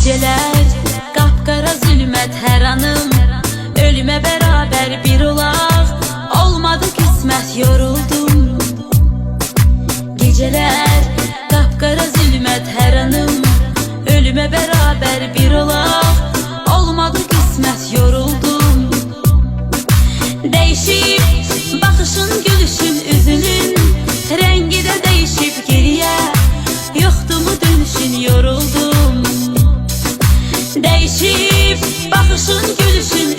Geceler qapqara zülmət hər anım, ölümə bərabər bir olaq, olmadı qismət yoruldum. Geceler qapqara zülmət hər anım, ölümə bərabər bir olaq, olmadı qismət yoruldum. Değişip baxışın, gülüşün, üzünün rengi de değişip geriye, yoktu mu dönüşün, yoruldum. Değişip baxışın, gülüşün,